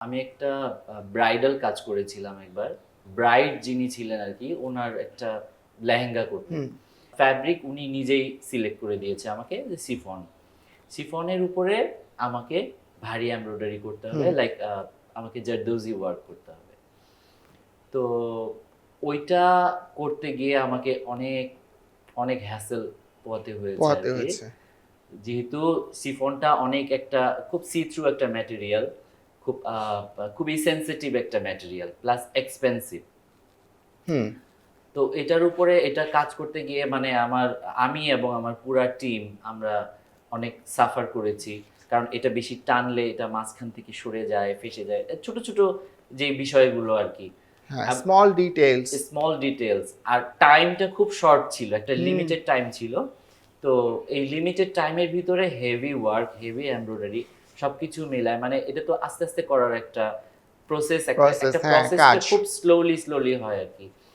আমি একটা ব্রাইডাল কাজ করেছিলাম একবার। ব্রাইড যিনি ছিলেন আরকি, উনার একটা লেহেঙ্গা করতেন। হুম। ফ্যাব্রিক উনি নিজেই সিলেক্ট করে দিয়েছে আমাকে যে শিফন। শিফনের উপরে আমাকে ভারী এমব্রয়ডারি করতে হবে। হুম। লাইক আমাকে জারদৌজি ওয়ার্ক করতে হবে। তো ওইটা করতে গিয়ে আমাকে অনেক, অনেক হ্যাসেল পোহাতে হয়েছে পোহাতে আরকি। হয়েছে। যেহেতু শিফনটা অনেক একটা খুব সি থ্রু একটা ম্যাটেরিয়াল, খুবই সেনসিটিভ একটা ম্যাটেরিয়াল প্লাস এক্সপেনসিভ। হুম। তো এটার উপরে এটা কাজ করতে গিয়ে মানে আমি এবং আমার পুরা টিম আমরা অনেক সাফার করেছি। কারণ এটা বেশি টানলে এটা মাঝখান থেকে সরে যায়, ফেঁসে যায়। ছোট, ছোট যে বিষয়গুলো আরকি। হ্যাঁ, আব স্মল ডিটেইলস। স্মল ডিটেইলস আর টাইমটা খুব শর্ট ছিল। একটা হুম। লিমিটেড টাইম ছিল। তো এই লিমিটেড টাইমের ভিতরে হেভি ওয়ার্ক, হেভি এমব্রয়ডারি সবকিছু মিলায় মানে এটা তো আস্তে, আস্তে করার একটা প্রসেস একটা প্রসেস, একটা হ্যাঁ, প্রসেসটা কাজ। খুব স্লোলি হয় আরকি।